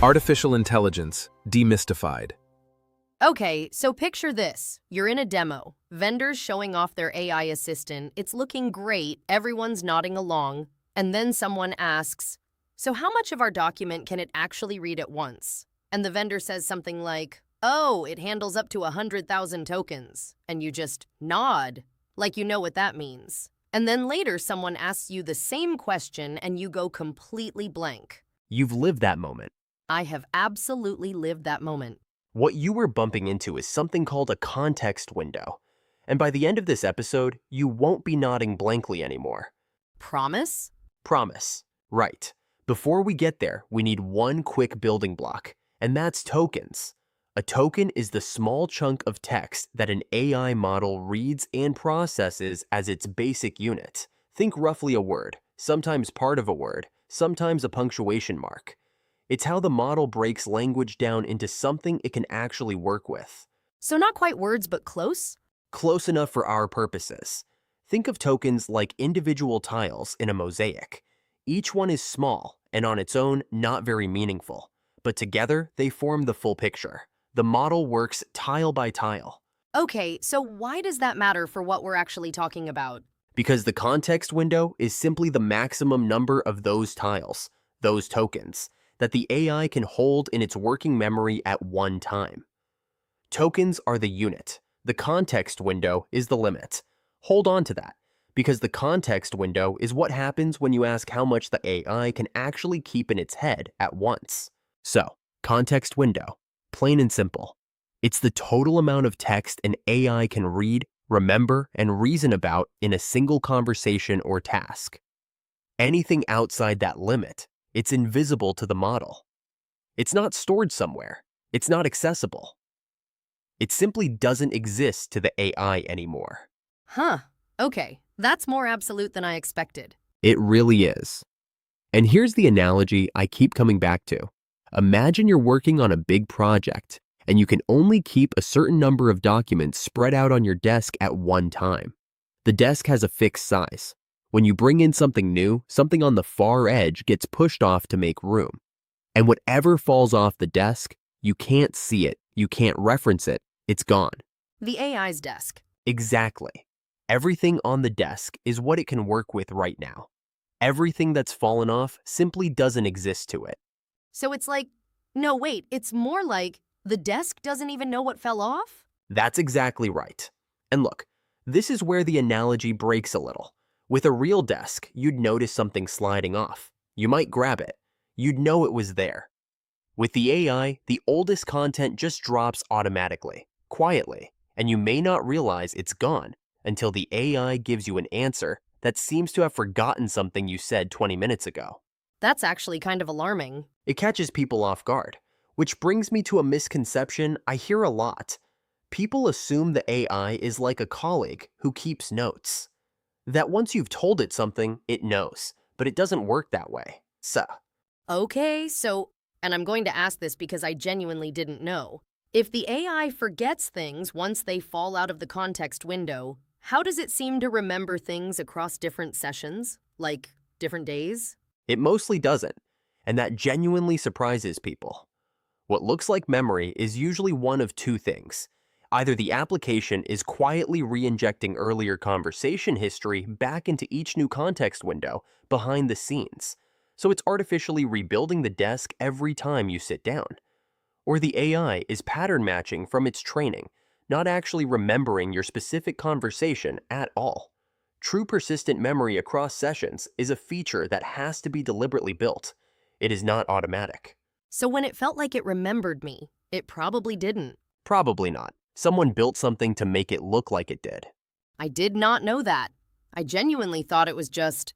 Artificial intelligence demystified. Okay, so picture this. You're in a demo. Vendors showing off their AI assistant. It's looking great. Everyone's nodding along. And then someone asks, so how much of our document can it actually read at once? And the vendor says something like, oh, it handles up to 100,000 tokens. And you just nod, like you know what that means. And then later someone asks you the same question and you go completely blank. You've lived that moment. I have absolutely lived that moment. What you were bumping into is something called a context window. And by the end of this episode, you won't be nodding blankly anymore. Promise? Promise. Right. Before we get there, we need one quick building block, and that's tokens. A token is the small chunk of text that an AI model reads and processes as its basic unit. Think roughly a word, sometimes part of a word, sometimes a punctuation mark. It's how the model breaks language down into something it can actually work with. So not quite words, but close? Close enough for our purposes. Think of tokens like individual tiles in a mosaic. Each one is small and on its own not very meaningful, but together they form the full picture. The model works tile by tile. Okay, so why does that matter for what we're actually talking about? Because the context window is simply the maximum number of those tiles, those tokens, that the AI can hold in its working memory at one time. Tokens are the unit. The context window is the limit. Hold on to that, because the context window is what happens when you ask how much the AI can actually keep in its head at once. So, context window, plain and simple. It's the total amount of text an AI can read, remember, and reason about in a single conversation or task. Anything outside that limit, it's invisible to the model. It's not stored somewhere. It's not accessible. It simply doesn't exist to the AI anymore. Huh, okay, that's more absolute than I expected. It really is. And here's the analogy I keep coming back to. Imagine you're working on a big project, and you can only keep a certain number of documents spread out on your desk at one time. The desk has a fixed size. When you bring in something new, something on the far edge gets pushed off to make room. And whatever falls off the desk, you can't see it, you can't reference it, it's gone. The AI's desk. Exactly. Everything on the desk is what it can work with right now. Everything that's fallen off simply doesn't exist to it. So it's like, no wait, it's more like the desk doesn't even know what fell off? That's exactly right. And look, this is where the analogy breaks a little. With a real desk, you'd notice something sliding off. You might grab it. You'd know it was there. With the AI, the oldest content just drops automatically, quietly, and you may not realize it's gone until the AI gives you an answer that seems to have forgotten something you said 20 minutes ago. That's actually kind of alarming. It catches people off guard, which brings me to a misconception I hear a lot. People assume the AI is like a colleague who keeps notes. That once you've told it something, it knows, but it doesn't work that way. Okay, so, and I'm going to ask this because I genuinely didn't know. If the AI forgets things once they fall out of the context window, how does it seem to remember things across different sessions, like different days? It mostly doesn't, and that genuinely surprises people. What looks like memory is usually one of two things. Either the application is quietly re-injecting earlier conversation history back into each new context window behind the scenes, so it's artificially rebuilding the desk every time you sit down. Or the AI is pattern matching from its training, not actually remembering your specific conversation at all. True persistent memory across sessions is a feature that has to be deliberately built. It is not automatic. So when it felt like it remembered me, it probably didn't. Probably not. Someone built something to make it look like it did. I did not know that. I genuinely thought it was just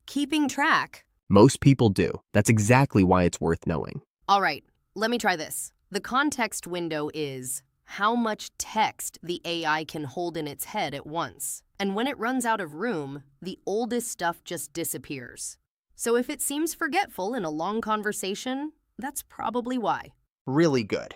keeping track. Most people do. That's exactly why it's worth knowing. All right, let me try this. The context window is how much text the AI can hold in its head at once. And when it runs out of room, the oldest stuff just disappears. So if it seems forgetful in a long conversation, that's probably why. Really good.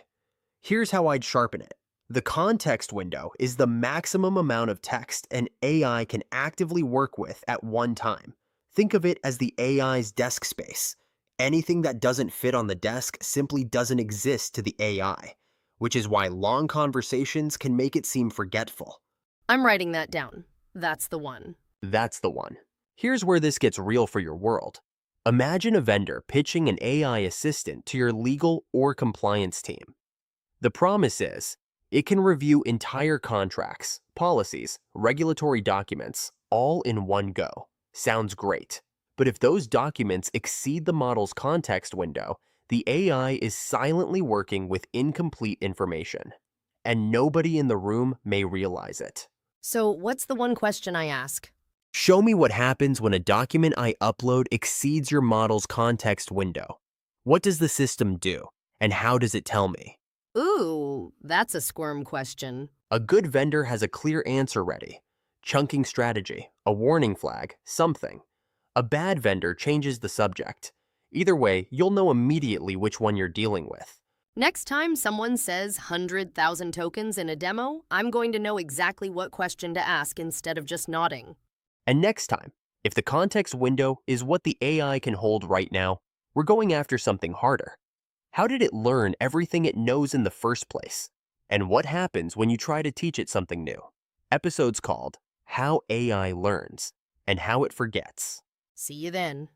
Here's how I'd sharpen it. The context window is the maximum amount of text an AI can actively work with at one time. Think of it as the AI's desk space. Anything that doesn't fit on the desk simply doesn't exist to the AI, which is why long conversations can make it seem forgetful. I'm writing that down. That's the one. That's the one. Here's where this gets real for your world. Imagine a vendor pitching an AI assistant to your legal or compliance team. The promise is, it can review entire contracts, policies, regulatory documents, all in one go. Sounds great. But if those documents exceed the model's context window, the AI is silently working with incomplete information, and nobody in the room may realize it. So, what's the one question I ask? Show me what happens when a document I upload exceeds your model's context window. What does the system do, and how does it tell me? Ooh, that's a squirm question. A good vendor has a clear answer ready. Chunking strategy, a warning flag, something. A bad vendor changes the subject. Either way, you'll know immediately which one you're dealing with. Next time someone says 100,000 tokens in a demo, I'm going to know exactly what question to ask instead of just nodding. And next time, if the context window is what the AI can hold right now, we're going after something harder. How did it learn everything it knows in the first place? And what happens when you try to teach it something new? Episodes called How AI Learns and How It Forgets. See you then.